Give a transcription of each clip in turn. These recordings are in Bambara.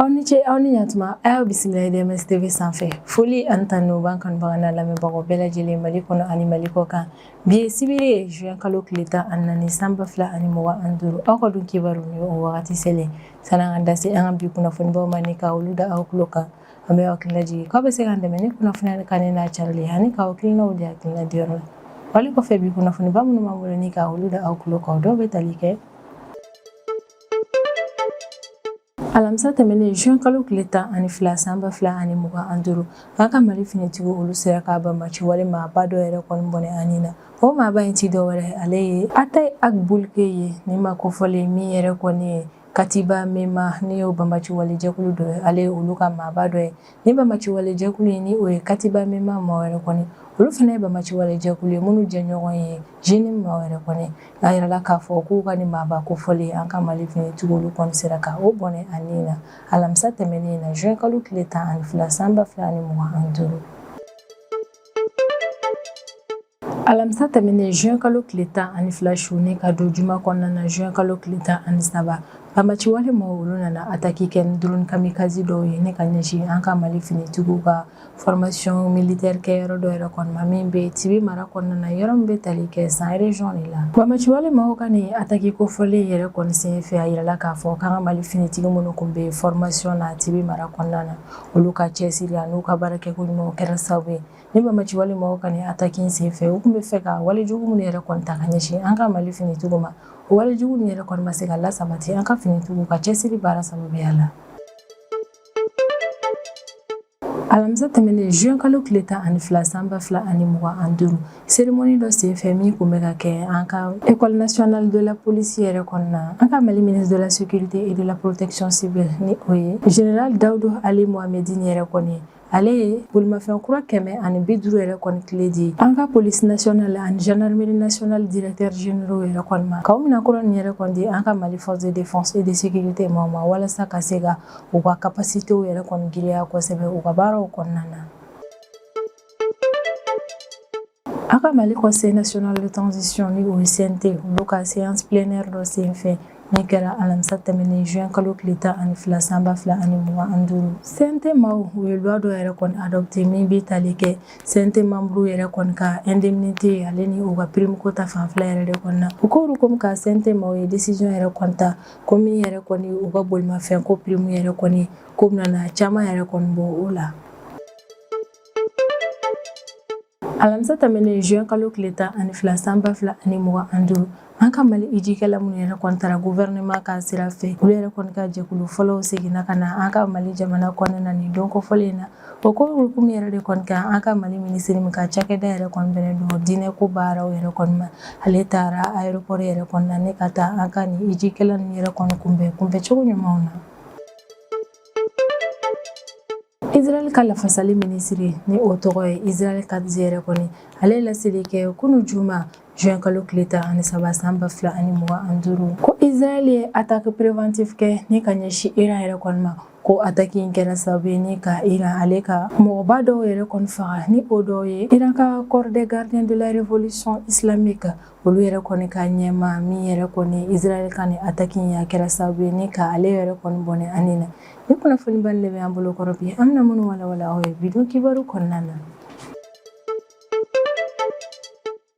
aw ni ce aw ni ɲatuma a y'aw bisimila DMS TV sanfɛ foli ani tanu b'an kanubaga n'a lamɛnbagaw bɛɛ lajɛlen Mali kɔnɔ ani Mali kɔ kan bi ye sibiri ye juin kalo tile 14 san 2025 aw ka dun kibaru ni o wagati selen san'an ka da se an ka bi kunnafonibaw ma ni ka olu da aw tulo kan an bɛ aw hakili lajigin k'aw bɛ se k'an dɛmɛ ni kunnafoniya kan n'a carili ani k'aw hakilinaw di hakilina diyɔrɔ la wali kɔfɛ bi kunnafoniba minnu b'an bolo ni ka olu da aw tulo kan dɔw bɛ tali kɛ alamisa tɛmɛnen juin kalo tile 12 san 2025 an ka Mali finitigiw olu sera k'a banbaci wale maaba dɔ yɛrɛ kɔni bɔnɛ ani na o maaba in ti dɔwɛrɛ ale ye Atayi Agboulke ye ni ma kofɔlen min yɛrɛ kɔni ye Katiba Mema ni y'o banbaci wale jɛkulu dɔ ye ale ye olu ka maaba dɔ ye ni banbaci wale jɛkulu ye ni o ye Katiba Mema ma wɛrɛ kɔni olu fana ye banbaci wale jɛkulu ye minnu jɛɲɔgɔn ye Jini ma wɛrɛ kɔni a yirala k'a fɔ k'u ka ni maaba kofɔlen an ka Mali finitigiw olu kɔni sera ka o bɔnɛ ani na alamisa tɛmɛnen na juin kalo tile 12 san 2025 alamisa tɛmɛnen juin kalo tile 12 su ne ka don juma kɔnɔna na juin kalo tile 13 banbaci wale mɔgɔw olu nana ataki kɛ ni drone kamikaze dɔw ye ne ka ɲɛsin an ka Mali finitigiw ka formation militaire kɛyɔrɔ dɔ yɛrɛ kɔnɔ ma min bɛ Tibi mara kɔnɔna na yɔrɔ min bɛ tali kɛ San région de la banbaci wale mɔgɔw ka nin ataki kofɔlen yɛrɛ kɔni sen fɛ a yirala k'a fɔ k'an ka Mali finitigi minnu kun bɛ formation na Tibi mara kɔnɔna na olu ka cɛsiri a n'u ka baarakɛko ɲumanw kɛra sababu ye ni banbaci wale mɔgɔw ka nin ataki sen fɛ u kun bɛ fɛ ka walejugu minnu yɛrɛ kɔni ta ka ɲɛsin an ka Mali finitigiw ma o walejugu min yɛrɛ kɔni ma se ka lasabati an ka finitigiw ka cɛsiri baara sababuya la alamisa tɛmɛnen juin kalo tile 12 san 2025 cérémonie dɔ senfɛ min kun bɛ ka kɛ an ka école nationale de la police yɛrɛ kɔnɔna an ka Mali ministre de la sécurité et de la protection civile ni o ye général Daudu Ali Mohamedine yɛrɛ kɔni ale ye bolimafɛn kura 150 yɛrɛ kɔni tile di an ka police nationale ani gendarmerie nationale directeur généraux yɛrɛ kɔni ma k'aw mina kura nin yɛrɛ kɔni di an ka Mali force de défense et de sécurité ma walasa ka se ka u ka capacité yɛrɛ kɔni giriya kosɛbɛ u ka baaraw kɔnɔna na an ka Mali conseil national de transition ni o ye CNT olu ka séance plénière dɔ senfɛ min kɛra alamisa tɛmɛnen juin kalo tile 12 san 2025 CNT maaw u ye loi dɔ yɛrɛ kɔni adopté min bɛ tali kɛ CNT membre yɛrɛ kɔni ka indemnité ale ni u ka prime ko ta fanfɛla yɛrɛ de kɔni na u k'olu komi ka CNT maaw ye décision yɛrɛ kɔni ta ko min yɛrɛ kɔni u ka bolimafɛn ko prime yɛrɛ kɔni ko bɛna caman yɛrɛ kɔni bɔ o la alamisa tɛmɛnen juin kalo tile 12 san 2025 an ka Mali ijikɛla minnu yɛrɛ kɔni taara gouvernement ka sira fɛ olu yɛrɛ kɔni ka jɛkulu fɔlɔw seginna ka na an ka Mali jamana kɔnɔna nin don kofɔlen na o ko hukumu yɛrɛ de kɔni kan an ka Mali ministre min ka cakɛda yɛrɛ kɔni bɛnnen don diinɛ ko baaraw yɛrɛ kɔni ma ale taara aéroport yɛrɛ kɔni na ne ka taa an ka nin ijikɛla nin yɛrɛ kɔni kunbɛcogo ɲumanw na Israël ka lafasali ministre ni o tɔgɔ ye Israël Katz yɛrɛ kɔni ale laseli kɛ kunu juma juin kalo tile 13 san 2025 ko Israël ye attaque préventive kɛ ni ka ɲɛsin Iran yɛrɛ kɔni ma ko attaque in kɛra sababu ye ni ka Iran ale ka mɔgɔba dɔw yɛrɛ kɔni faga ni o dɔw ye Iran ka corps des gardiens de la révolution islamique olu yɛrɛ kɔni ka ɲɛma min yɛrɛ kɔni Israël ka ni attaque in a kɛra sababu ye ni ka ale yɛrɛ kɔni bɔnɛ ani na ni kunnafoni bani de bɛ an bolo kɔrɔ bi an bɛna minnu walawala aw ye bidon kibaru kɔnɔna na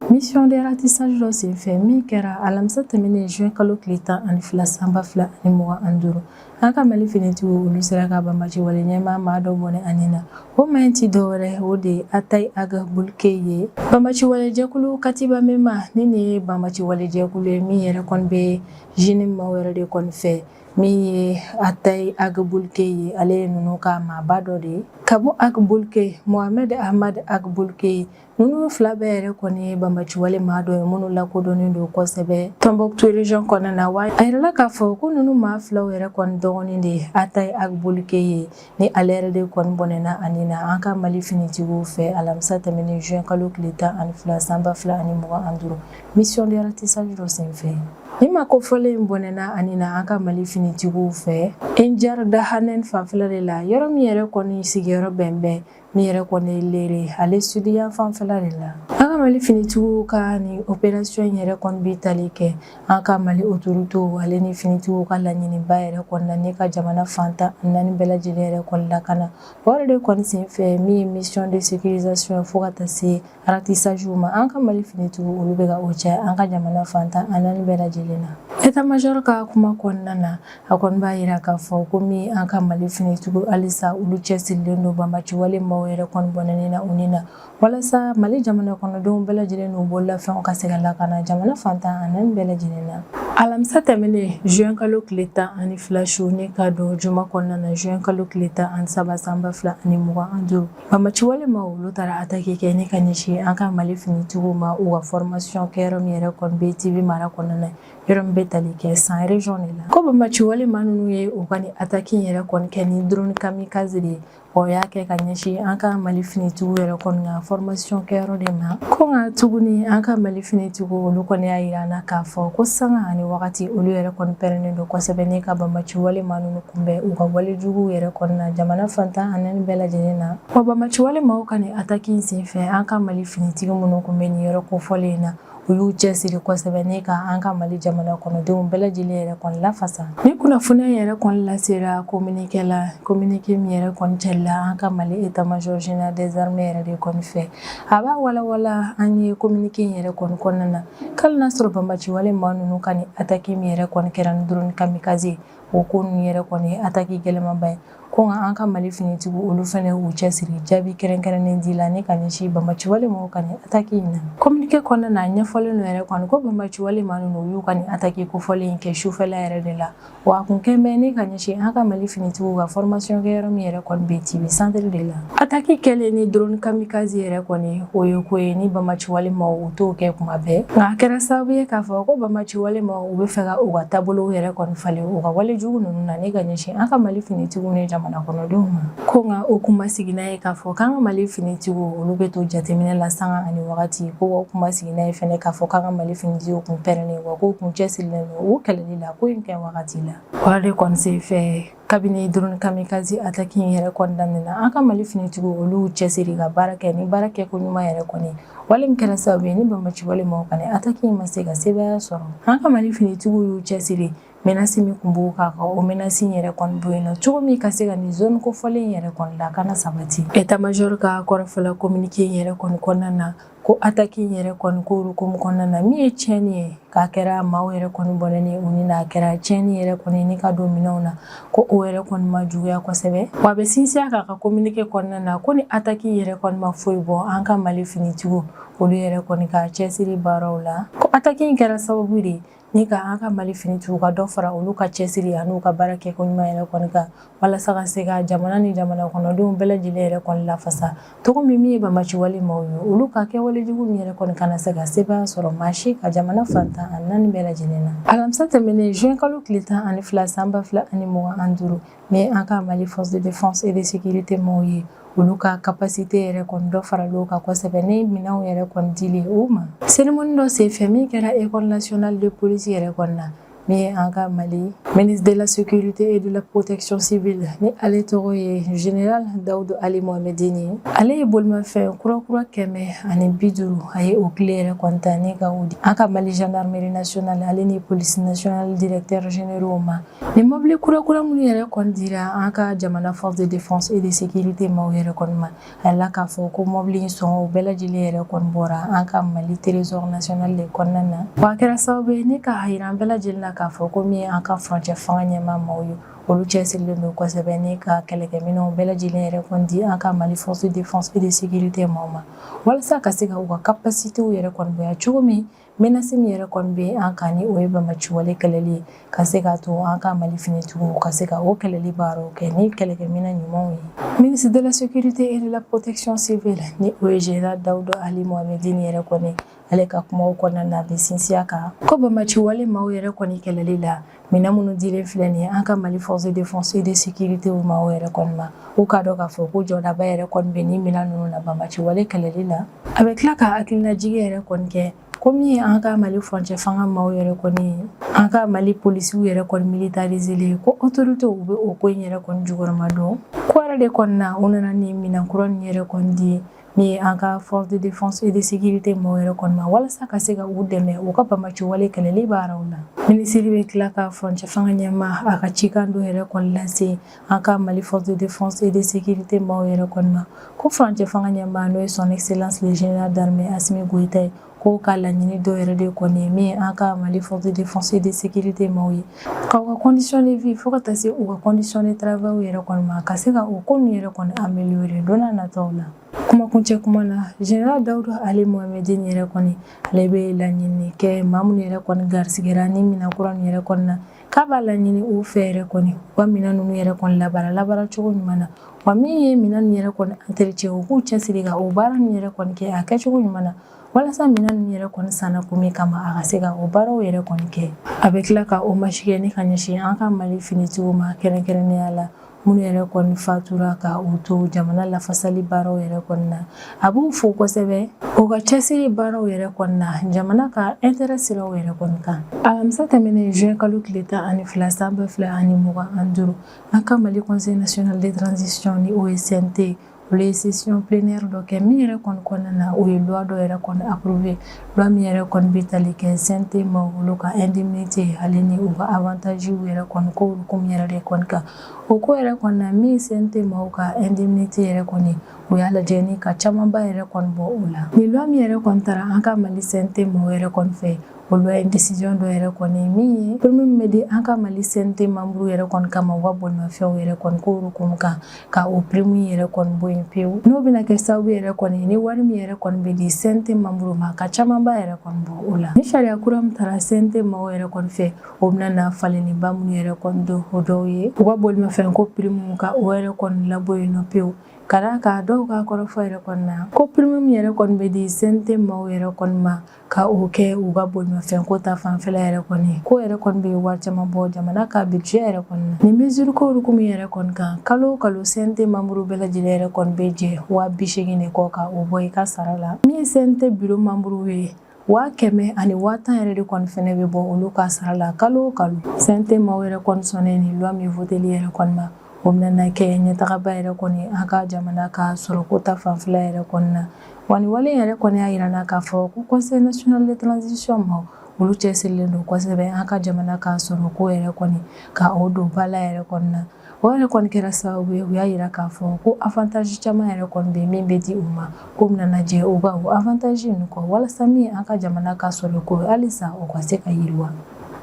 mission de ratissage dɔ senfɛ min kɛra alamisa tɛmɛnen juin kalo tile 12 san 2025 an ka Mali finitigiw olu sera ka banbaci wale ɲɛmaa maa dɔ bɔnɛ ani na o maa in ti dɔwɛrɛ o de ye Atayi Agboulke ye banbaci wale jɛkulu Katiba Mema ni nin ye banbaci wale jɛkulu ye min yɛrɛ kɔni bɛ Jini maaw yɛrɛ de kɔni fɛ min ye Atayi Agboulke ye ale ye ninnu ka maaba dɔ de ye ka bɔ Agboulke Mohamed Ahmad Agboulke ninnu fila bɛɛ yɛrɛ kɔni ye banbaci wale maa dɔ ye minnu lakodɔnnen don kosɛbɛ Tombouctou région kɔnɔna na wa a yirala k'a fɔ ko ninnu maa filaw yɛrɛ kɔni dɔgɔnin de ye Atayi Agboulke ye ni ale yɛrɛ de kɔni bɔnɛna ani na an ka Mali finitigiw fɛ alamisa tɛmɛnen juin kalo tile 12 san 2025 mission de ratissage dɔ senfɛ ni ma kofɔlen bɔnɛna ani na an ka Mali finitigiw fɛ Enjar Dahanen fanfɛla de la yɔrɔ min yɛrɛ kɔni sigiyɔrɔ bɛnbɛn min yɛrɛ kɔni lere ale sudiya fanfɛla de la an ka ka Mali finitigiw ka ni opération yɛrɛ kɔni bi tali kɛ an ka Mali autorités ale ni finitigiw ka laɲiniba yɛrɛ kɔnɔna ni ka jamana fantan 4 bɛɛ lajɛlen yɛrɛ kɔni lakana o de kɔni senfɛ min ye mission de sécurisation fo ka taa se ratissage ma an ka Mali finitigiw olu bɛ ka o cɛ an ka jamana fantan 4 bɛɛ lajɛlen na état-major ka kuma kɔnɔna na a kɔni b'a yira k'a fɔ ko min an ka Mali finitigiw halisa olu cɛsirilen don banbaci wale maaw yɛrɛ kɔni bɔnɛni na u ni na walasa Mali jamana kɔnɔdenw bɛɛ lajɛlen n'u bololafɛnw ka se ka lakana jamana fantan 4 bɛɛ lajɛlen na alamisa tɛmɛnen juin kalo tile 12 su ne ka don juma kɔnɔna na juin kalo tile 13 san 2025 banbaci wale maaw olu taara attaque kɛ ne ka ɲɛsin an ka Mali finitigiw ma u ka formation kɛ yɔrɔ min yɛrɛ kɔni bɛ TV mara kɔnɔna na yɔrɔ min bɛ tali kɛ san région de la ko banbaci wale maa ninnu ye u ka ni attaque yɛrɛ kɔni kɛ ni drone kamikaze de ye o y'a kɛ ka ɲɛsin an ka Mali finitigiw yɛrɛ kɔni ka formation kɛyɔrɔ de ma ko nka tuguni an ka Mali finitigiw olu kɔni y'a yira an na k'a fɔ ko sanga ani wagati olu yɛrɛ kɔni pɛrɛnnen don kosɛbɛ ne ka banbaci wale maa ninnu kunbɛn u ka walejuguw yɛrɛ kɔni na jamana fantan 4 bɛɛ lajɛlen na wa banbaci wale maaw ka ni attaque in senfɛ an ka Mali finitigi minnu kun bɛ nin yɔrɔ kofɔlen in na u y'u cɛsiri kosɛbɛ ne ka an ka Mali jamana kɔnɔdenw bɛɛ lajɛlen yɛrɛ kɔni lafasa ni kunnafoniya yɛrɛ kɔni lasera communiqué min yɛrɛ kɔni cɛlila an ka Mali état-major général des armées yɛrɛ de kɔni fɛ a b'a walawala an ye communiqué in yɛrɛ kɔni kɔnɔna na k'ali n'a sɔrɔ banbaci wale maa ninnu ka ni attaque min yɛrɛ kɔni kɛra ni drone kamikaze o ko ninnu yɛrɛ kɔni ye attaque gɛlɛmanba ye ko nka an ka Mali finitigiw olu fɛnɛ y'u cɛsiri jaabi kɛrɛnkɛrɛnnen di la ne ka ɲɛsin banbaci wale maaw ka ni attaque in na communiqué kɔnɔna na a ɲɛfɔlen don yɛrɛ kɔni ko banbaci wale maa ninnu u y'u ka ni attaque kofɔlen in kɛ sufɛla yɛrɛ de la wa a kun kɛn bɛ ne ka ɲɛsin an ka Mali finitigiw ka formation kɛ yɔrɔ min yɛrɛ kɔni bɛ TV centre de la attaque kɛlen ni drone kamikaze yɛrɛ kɔni o ye ko ye ni banbaci wale maaw u t'o kɛ kuma bɛɛ nka a kɛra sababu ye k'a fɔ ko banbaci wale maaw u bɛ fɛ ka u ka taabolow yɛrɛ kɔni falen u ka walejugu ninnu na ne ka ɲɛsin an ka Mali finitigiw ni jamana kɔnɔdenw ma ko nka o kun ma sigi n'a ye k'a fɔ k'an ka Mali finitigiw olu bɛ to jateminɛ la sanga ani wagati ko o kun ma sigi n'a ye fɛnɛ k'a fɔ k'an ka Mali finitigiw kun pɛrɛnnen wa k'u kun cɛsirilen don u kɛlɛli la ko in kɛ wagati la o de kɔni senfɛ kabini drone kamikaze attaque in yɛrɛ kɔni daminɛna an ka Mali finitigiw olu cɛsiri ka baara kɛ ni baara kɛko ɲuman yɛrɛ kɔni wale min kɛra sababu ye ni banbaci wale maaw ka ni attaque in ma se ka sebaya sɔrɔ an ka Mali finitigiw y'u cɛsiri menace min kun b'u kan o menace in yɛrɛ kɔni bɔ yen nɔ cogo min ka se ka nin zone kofɔlen yɛrɛ kɔni lakana sabati état-major ka kɔrɔfɔla communiqué in yɛrɛ kɔni kɔnɔna na ko attaque in yɛrɛ kɔni ko hukumu kɔnɔna na min ye tiɲɛni ye k'a kɛra maaw yɛrɛ kɔni bɔnɛni u ni na a kɛra tiɲɛni yɛrɛ kɔni ni ka don minɛnw na ko o yɛrɛ kɔni ma juguya kosɛbɛ wa a bɛ sinsin k'a ka communiqué kɔnɔna na ko ni attaque in yɛrɛ kɔni ma foyi bɔ an ka Mali finitigiw olu yɛrɛ kɔni ka cɛsiri baaraw la ko attaque in kɛra sababu de ni ka an ka Mali finitigiw ka dɔ fara olu ka cɛsiri an'u ka baara kɛko ɲuman yɛrɛ kɔni kan walasa ka se ka jamana ni jamana kɔnɔdenw bɛɛ lajɛlen yɛrɛ kɔni lafasa cogo min ye banbaci wale maaw ye olu ka kɛwalejugu min yɛrɛ kɔni kana se ka sebaya sɔrɔ maa si ka jamana fantan 4 bɛɛ lajɛlen na alamisa tɛmɛnen juin kalo tile 12 san 2025 ni an ka Mali force de défense et de sécurité maaw ye olu ka capacité yɛrɛ kɔni dɔ faral'o kan kosɛbɛ ni minɛnw yɛrɛ kɔni dili u ma cérémonie dɔ senfɛ min kɛra école nationale de police yɛrɛ kɔni na min ye an ka Mali ministre de la sécurité et de la protection civile ni ale tɔgɔ ye général Dawudu Ali Mohamedine ale ye bolimafɛn kurakura 150 a ye o tile yɛrɛ kɔni ta ne ka o di an ka Mali gendarmerie nationale ale ni police nationale directeur généraux ma ni mobili kurakura minnu yɛrɛ kɔni dira an ka jamana force de défense et de sécurité maaw yɛrɛ kɔni ma a yɛlɛ k'a fɔ ko mobili in sɔngɔ bɛɛ lajɛlen yɛrɛ kɔni bɔra an ka Mali trésor national de kɔnɔna na wa a kɛra sababu ye ne ka yira an bɛɛ lajɛlen na k'a fɔ ko min ye an ka frontière fanga ɲɛmaa maaw ye olu cɛsirilen don kosɛbɛ ni ka kɛlɛkɛminɛnw bɛɛ lajɛlen yɛrɛ kɔni di an ka Mali force de défense et de sécurité maaw ma walasa ka se ka u ka capacitéw yɛrɛ kɔni bonya cogo min menace min yɛrɛ kɔni bɛ an kan ni o ye banbaci wale kɛlɛli ye ka se k'a to an ka Mali finitigiw ka se ka o kɛlɛli baaraw kɛ ni kɛlɛkɛminɛn ɲumanw ye ministre de la sécurité et de la protection civile ni o ye général Dawudu Ali Mohamedine yɛrɛ kɔni ale ka kumaw kɔnɔna na a bɛ sinsin a kan ko banbaci wale maaw yɛrɛ kɔni kɛlɛli la minɛn minnu dilen filɛ nin ye an ka Mali force de défense et de sécurité maaw yɛrɛ kɔni ma u k'a dɔn k'a fɔ ko jɔdaba yɛrɛ kɔni bɛ nin minɛn ninnu na banbaci wale kɛlɛli la a bɛ tila ka hakilinajigi yɛrɛ kɔni kɛ ko min ye an ka Mali frontière fanga maaw yɛrɛ kɔni an ka Mali policiw yɛrɛ kɔni militariselen ko autorités u bɛ o ko in yɛrɛ kɔni jukɔrɔma dɔn ko yɛrɛ de kɔni na u nana ni minɛn kura nin yɛrɛ kɔni di min ye an ka force de défense et de sécurité mɔgɔw yɛrɛ kɔni ma walasa ka se ka u dɛmɛ u ka banbaci wale kɛlɛli baaraw la. Minisiri bɛ tila ka furancɛ fanga ɲɛma a ka cikan dɔ yɛrɛ kɔni lase an ka Mali force de défense et de sécurité mɔgɔw yɛrɛ kɔni ma ko furancɛ fanga ɲɛma n'o ye son excellence le général d'armée Assimi Goïta ye ko ka laɲini dɔ yɛrɛ de kɔni ye min ye an ka Mali force de défense et de sécurité mɔgɔw ye ka u ka condition de vie fo ka taa se u ka condition de travail yɛrɛ kɔni ma ka se ka o ko ninnu yɛrɛ kɔni améliorer don n'a nataw la. Kumakuncɛ kuma na général Dawuda Ali Mohamedine yɛrɛ kɔni ale bɛ laɲini kɛ maa minnu yɛrɛ kɔni garisigɛra ni minɛn kura ninnu yɛrɛ kɔni na k'a b'a laɲini u fɛ yɛrɛ kɔni u ka minɛn ninnu yɛrɛ kɔni labara cogo ɲuman na wa min ye minɛn ninnu yɛrɛ kɔni entretien u k'u cɛsiri ka o baara ninnu yɛrɛ kɔni kɛ a kɛcogo ɲuman na walasa minɛn ninnu yɛrɛ kɔni sanna kun min kama a ka se ka o baaraw yɛrɛ kɔni kɛ. A bɛ tila ka hommage kɛ ni ka ɲɛsin an ka Mali finitigiw ma kɛrɛnkɛrɛnnenya la minnu yɛrɛ kɔni fatura ka u to jamana lafasali baaraw yɛrɛ kɔni na. A b'u fo kosɛbɛ u ka cɛsiri baaraw yɛrɛ kɔni na jamana ka intérêt siraw yɛrɛ kɔni kan. Alamisa tɛmɛnen juin kalo tile 12 san 2025 an ka Mali conseil national de transition ni o ye CNT olu ye session plénière dɔ kɛ min yɛrɛ kɔni kɔnɔna na o ye loi dɔ yɛrɛ kɔni approuvé loi min yɛrɛ kɔni bɛ tali kɛ CNT ma olu ka indemnité ale ni u ka avantage yɛrɛ kɔni ko hukumu yɛrɛ de kɔni kan o ko yɛrɛ kɔni na min CNT ma ka indemnité yɛrɛ kɔni u y'a lajɛ ni ka camanba yɛrɛ kɔni bɔ o la. Ni loi min yɛrɛ kɔni taara an ka Mali CNT ma yɛrɛ kɔni fɛ olu ye décision dɔ yɛrɛ kɔni min ye permis min bɛ di an ka Mali CNT membre yɛrɛ kɔni kama u ka bolimafɛnw yɛrɛ kɔni ko hukumu kan ka o prime yɛrɛ kɔni bɔ yen pewu n'o bɛna kɛ sababu yɛrɛ kɔni ni wari min yɛrɛ kɔni bɛ di CNT membre ma ka camanba yɛrɛ kɔni bɔ o la. Ni sariya kura min taara CNT mɔgɔw yɛrɛ kɔni fɛ o bɛna na falenniba minnu yɛrɛ kɔni don o dɔw ye u ka bolimafɛn ko prime ka o yɛrɛ kɔni labɔ yen nɔ pewu ka d'a kan dɔw ka kɔrɔfɔ yɛrɛ kɔni na ko prime min yɛrɛ kɔni bɛ di CNT mɔgɔw yɛrɛ kɔni ma ka o kɛ u ka bolimafɛn ko ta fanfɛla yɛrɛ kɔni ko yɛrɛ kɔni bɛ wari caman bɔ jamana ka budget yɛrɛ kɔni na. Ni mesure ko hukumu yɛrɛ kɔni kan kalo o kalo CNT membre bɛɛ lajɛlen yɛrɛ kɔni bɛ jɛ 80,000 de kɔ ka o bɔ i ka sara la min ye CNT bureau membre ye 100,000 ani 10,000 yɛrɛ de kɔni fɛnɛ bɛ bɔ olu ka sara la kalo o kalo. CNT mɔgɔw yɛrɛ kɔni sɔnnen ni loi min voteli yɛrɛ kɔni ma o bɛna kɛ ɲɛtagaba yɛrɛ kɔni an ka jamana ka sɔrɔko ta fanfɛla yɛrɛ kɔni na wa ni wale yɛrɛ kɔni y'a yira k'a fɔ ko conseil national de transition ma olu cɛsirilen don kosɛbɛ an ka jamana ka sɔrɔko yɛrɛ kɔni ka o don ba la yɛrɛ kɔni na o yɛrɛ kɔni kɛra sababu ye u y'a yira k'a fɔ ko avantage caman yɛrɛ kɔni bɛ min bɛ di u ma ko bɛna jɛ u ka o avantage ninnu kɔ walasa min an ka jamana ka sɔrɔko halisa o ka se ka yiriwa.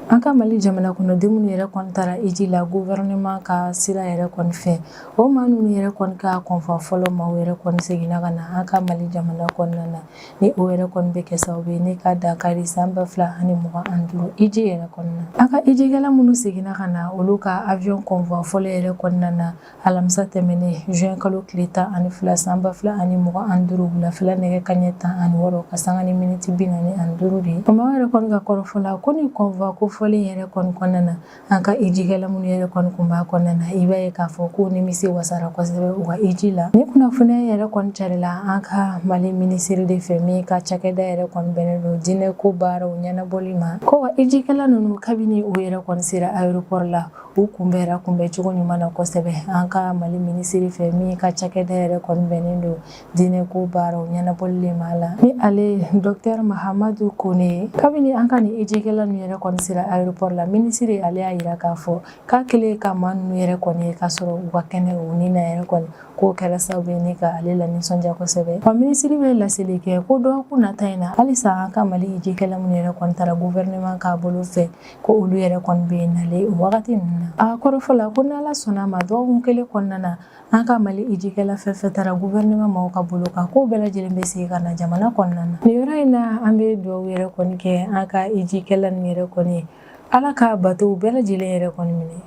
An ka Mali jamana kɔnɔdenw minnu yɛrɛ kɔni taara hiji la gouvernement ka sira yɛrɛ kɔni fɛ o maa ninnu yɛrɛ kɔni ka kɔnfa fɔlɔ maaw yɛrɛ kɔni seginna ka na an ka Mali jamana kɔnɔna na ni o yɛrɛ kɔni bɛ kɛ sababu ye ni ka dankari san 2025 hiji yɛrɛ kɔnɔna na. An ka hijikɛla minnu seginna ka na olu ka avion convoi fɔlɔ yɛrɛ kɔnɔna na alamisa tɛmɛnen juin kalo tile 12 san 2025 wulafɛla nɛgɛ kanɲɛ 16 ka sanga ni miniti 45 de ye. Maaw yɛrɛ kɔni ka kɔrɔfɔ la ko ni convoi ko fɔlen yɛrɛ kɔni kɔnɔna na an ka hijikɛla minnu yɛrɛ kɔni kun b'a kɔnɔna na i b'a ye k'a fɔ ko nimisi wasara kosɛbɛ u ka hiji la. Ni kunnafoniya yɛrɛ kɔni carila an ka Mali ministère de fɛ min ka cakɛda yɛrɛ kɔni bɛnnen don diinɛ ko baaraw ɲɛnabɔli ma ko wa hijikɛla ninnu kabini u yɛrɛ kɔni sera aéroport la u kunbɛnra kunbɛncogo ɲuman na kosɛbɛ an ka Mali ministère fɛ min ka cakɛda yɛrɛ kɔni bɛnnen don diinɛ ko baaraw ɲɛnabɔli ma la ni ale docteur Mahamadu Kone kabini an ka ni hijikɛla ninnu yɛrɛ kɔni sera aéroport la ministre ale y'a yira k'a fɔ k'a kɛlen ka maa ninnu yɛrɛ kɔni ye k'a sɔrɔ u ka kɛnɛ u ni na yɛrɛ kɔni k'o kɛra sababu ye ni ka ale la nisɔndiya kosɛbɛ wa ministre bɛ laseli kɛ ko dɔgɔkun nata in na halisa an ka Mali hijikɛla minnu yɛrɛ kɔni taara gouvernement k'a bolo fɛ ko olu yɛrɛ kɔni bɛ nalen o wagati ninnu na a kɔrɔfɔ la ko n'Ala sɔnna ma dɔgɔkun kelen kɔnɔna na an ka Mali hijikɛla fɛn fɛn taara gouvernement maaw ka bolo kan k'o bɛɛ lajɛlen bɛ segin ka na jamana kɔnɔna na nin yɔrɔ in na an bɛ dugawu yɛrɛ kɔni kɛ an ka hijikɛla ninnu yɛrɛ kɔni Ala ka bateau bɛɛ lajɛlen yɛrɛ kɔni minɛ.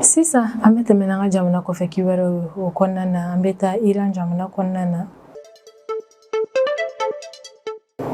Sisan an bɛ tɛmɛ n'an ka jamana kɔfɛ kibaruyaw ye o kɔnɔna na an bɛ taa Iran jamana kɔnɔna na.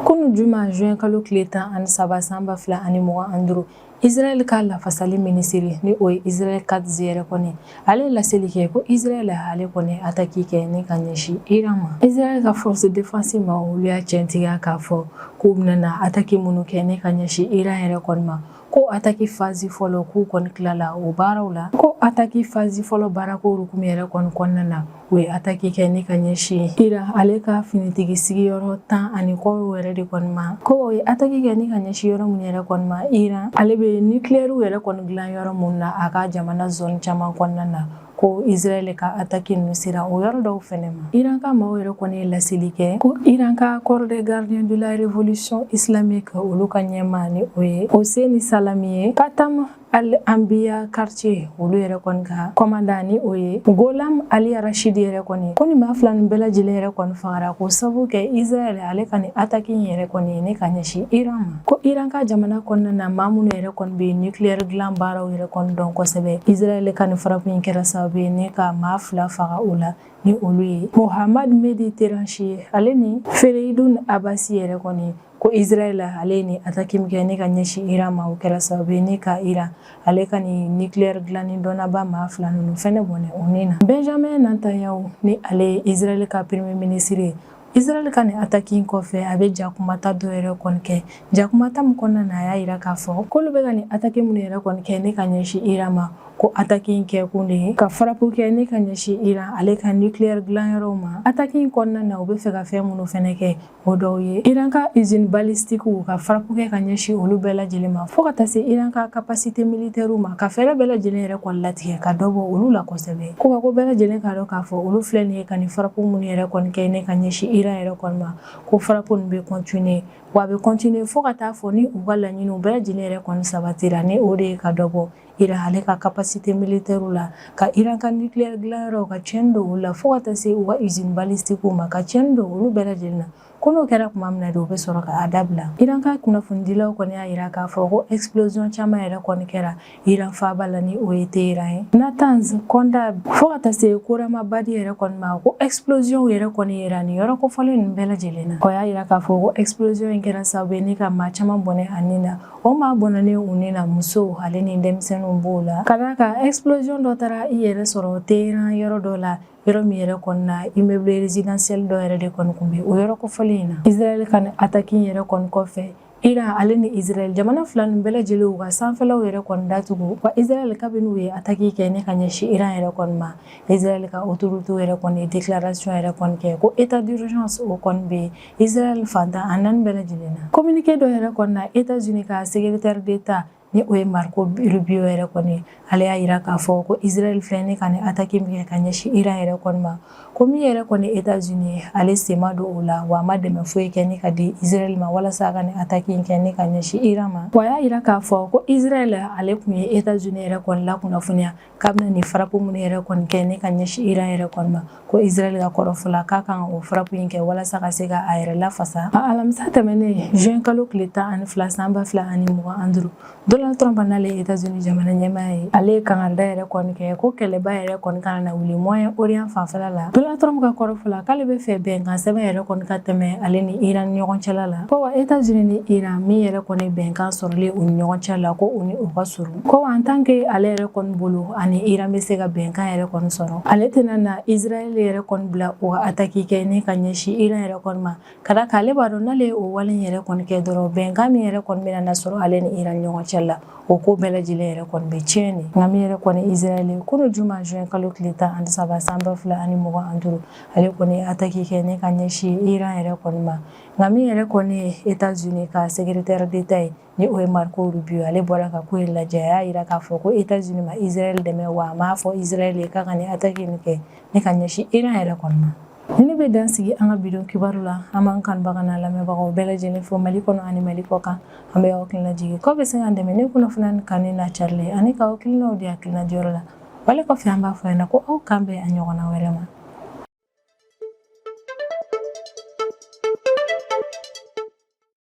Kunu juma juin kalo tile 13 san 2025 Israël ka lafasali ministre ni o ye Israël 4 yɛrɛ kɔni ale laseli kɛ ko Israël ale kɔni attaque kɛ ni ka ɲɛsin Iran ma. Israël ka force défensive ma olu y'a cɛntigiya k'a fɔ k'u bɛna attaque minnu kɛ ni ka ɲɛsin Iran yɛrɛ kɔni ma ko attaque phase fɔlɔ k'u kɔni tilala o baaraw la ko attaque phase fɔlɔ baara ko hukumu yɛrɛ kɔni kɔnɔna na u ye attaque kɛ ni ka ɲɛsin Iran ale ka finitigi sigiyɔrɔ 10 ani kɔ yɛrɛ de kɔni ma ko o ye attaque kɛ ni ka ɲɛsin yɔrɔ mun yɛrɛ kɔni ma Iran ale bɛ nucléaire yɛrɛ kɔni dilan yɔrɔ mun na a ka jamana zone caman kɔnɔna na ko Israël ka attaque ninnu sera o yɔrɔ dɔw fɛnɛ ma Iran ka maaw yɛrɛ kɔni ye laseli kɛ ko Iran ka corps des gardiens de la révolution islamique olu ka ɲɛmaa ni o ye Hossein Salami ye Katam Al-Anbiya quartier olu yɛrɛ kɔni ka commandant ni o ye Golam Ali Rashid yɛrɛ kɔni ko nin maa fila nin bɛɛ lajɛlen yɛrɛ kɔni fagara ko sabu kɛ Israël ale ka nin attaque yɛrɛ kɔni ye ne ka ɲɛsin Iran ma ko Iran ka jamana kɔnɔna na maa minnu yɛrɛ kɔni bɛ nucléaire dilan baaraw yɛrɛ kɔni dɔn kosɛbɛ Israël ka nin farapu in kɛra sababu ye ne ka maa fila faga o la ni olu ye Mohammad Mehdi Teranchi ale ni Fereidun Abbasi yɛrɛ kɔni ko Israël ale ni attaque min kɛ ne ka ɲɛsin Iran ma o kɛra sababu ye ne ka Iran ale ka ni nucléaire dilanni dɔnnaba maa fila ninnu fɛnɛ bɔnɛ o ni na Benjamin Netanyahu ni ale ye Israël ka premier ministre ye Israël ka nin attaque in kɔfɛ a bɛ jakumata dɔ yɛrɛ kɔni kɛ jakumata min kɔnɔna na a y'a yira k'a fɔ k'olu bɛ ka nin attaque minnu yɛrɛ kɔni kɛ ne ka ɲɛsin Iran ma ko attaque in kɛ kun de ye ka farapu kɛ ne ka ɲɛsin Iran ale ka nucléaire dilan yɔrɔw ma attaque in kɔnɔna na u bɛ fɛ ka fɛn minnu fɛnɛ kɛ o dɔw ye Iran ka usine balistique ka farapu kɛ ka ɲɛsin olu bɛɛ lajɛlen ma fo ka taa se Iran ka capacité militaire ma ka fɛɛrɛ bɛɛ lajɛlen yɛrɛ kɔni latigɛ ka dɔ bɔ olu la kosɛbɛ ko bɛɛ lajɛlen k'a dɔn k'a fɔ olu filɛ nin ye ka nin farapu minnu yɛrɛ kɔni kɛ ne ka ɲɛsin Iran yɛrɛ kɔni ma ko farapu nin bɛ continuer wa a bɛ continuer fo ka taa fɔ ni u ka laɲiniw bɛɛ lajɛlen yɛrɛ kɔni sabatira ni o de ye ka dɔ bɔ Iran ale ka capacité militaire la ka Iran ka nucléaire dilan yɔrɔ ka tiɲɛni don u la fo ka taa se u ka usine balistique ma ka tiɲɛni don olu bɛɛ lajɛlen na ko n'o kɛra tuma min na de u bɛ sɔrɔ ka dabila Iran ka kunnafonidilaw kɔni y'a yira k'a fɔ ko explosion caman yɛrɛ kɔni kɛra Iran faaba la ni o ye Teheran ye Natanz Kondab fo ka taa se Korama Badi yɛrɛ kɔni ma ko explosion yɛrɛ kɔni yera nin yɔrɔ kofɔlen ninnu bɛɛ lajɛlen na o y'a yira k'a fɔ ko explosion in kɛra sababu ye ni ka maa caman bɔnɛ a nin na o maa bɔnɛnen u nin na musow ale ni denmisɛnninw b'o la ka d'a kan explosion dɔ taara i yɛrɛ sɔrɔ Teheran yɔrɔ dɔ la yɔrɔ min yɛrɛ kɔni na immeuble résidentiel dɔ yɛrɛ de kɔni kun bɛ o yɔrɔ kofɔlen in na Israël ka nin attaque yɛrɛ kɔni kɔfɛ Iran ale ni Israël jamana fila nin bɛɛ lajɛlen u ka sanfɛlaw yɛrɛ kɔni datugu wa Israël kabini u ye attaque kɛ ne ka ɲɛsin Iran yɛrɛ kɔni ma Israël ka autorité yɛrɛ kɔni ye déclaration yɛrɛ kɔni kɛ ko état d'urgence o kɔni bɛ Israël fantan a naani bɛɛ lajɛlen na communiqué dɔ yɛrɛ kɔni na États-Unis ka secrétaire d'État ni o ye Marco Rubio yɛrɛ kɔni ale y'a yira k'a fɔ ko Israël filɛ ne ka nin attaque min kɛ ka ɲɛsin Iran yɛrɛ kɔni ma ko min yɛrɛ kɔni États-Unis ye ale sen ma don o la wa a ma dɛmɛ foyi kɛ ne ka di Israël ma walasa a ka nin attaque in kɛ ne ka ɲɛsin Iran ma wa a y'a yira k'a fɔ ko Israël ale kun ye États-Unis yɛrɛ kɔni lakunnafoniya k'a bɛna nin frappe minnu yɛrɛ kɔni kɛ ne ka ɲɛsin Iran yɛrɛ kɔni ma ko Israël ka kɔrɔfɔla k'a kan o frappe in kɛ walasa ka se ka a yɛrɛ lafasa alamisa tɛmɛnen juin kalo tile 12 san 2025 Donald Trump n'ale États-Unis jamana ɲɛmaa ye ale ye kangarida yɛrɛ kɔni kɛ ko kɛlɛba yɛrɛ kɔni kana na wuli Moyen-Orient fanfɛla la Donald Trump ka kɔrɔfɔla k'ale bɛ fɛ bɛnkan sɛbɛn yɛrɛ kɔni ka tɛmɛ ale ni Iran ni ɲɔgɔn cɛla la ko wa États-Unis ni Iran min yɛrɛ kɔni bɛnkan sɔrɔlen u ni ɲɔgɔn cɛ la ko u ni o ka surun ko en tant que ale yɛrɛ kɔni bolo ani Iran bɛ se ka bɛnkan yɛrɛ kɔni sɔrɔ ale tɛna na Israël yɛrɛ kɔni bila o ka attaque kɛ ni ka ɲɛsin Iran yɛrɛ kɔni ma ka da kan ale b'a dɔn n'ale ye o wale yɛrɛ kɔni kɛ dɔrɔn bɛnkan min yɛrɛ kɔni bɛna na sɔrɔ ale ni Iran ni ɲɔgɔn cɛ la o ko bɛɛ lajɛlen yɛrɛ kɔni bɛ tiɲɛ de nka min yɛrɛ kɔni Israël ye kunu juma juin kalo tile 13 san 2025 ale kɔni ye attaque kɛ ne ka ɲɛsin Iran yɛrɛ kɔni ma nka min yɛrɛ kɔni ye États-Unis ka secrétaire d'État ye ni o ye Marco Rubio ale bɔra ka ko in lajɛ a y'a yira k'a fɔ ko États-Unis ma Israël dɛmɛ wa a m'a fɔ Israël ye k'a ka nin attaque in kɛ ne ka ɲɛsin Iran yɛrɛ kɔni ma ni bɛ dan sigi an ka bidon kibaru la an b'an kanubaga n'a lamɛnbagaw bɛɛ lajɛlen fo Mali kɔnɔ ani Mali kɔ kan an bɛ aw hakilina jigin k'aw bɛ se k'an dɛmɛ ni kunnafoniya ni kanni n'a carili ani k'aw hakilinaw di hakilina jɔyɔrɔ la wale kɔfɛ an b'a fɔ ɲɛna ko aw kan bɛn a ɲɔgɔnna wɛrɛ ma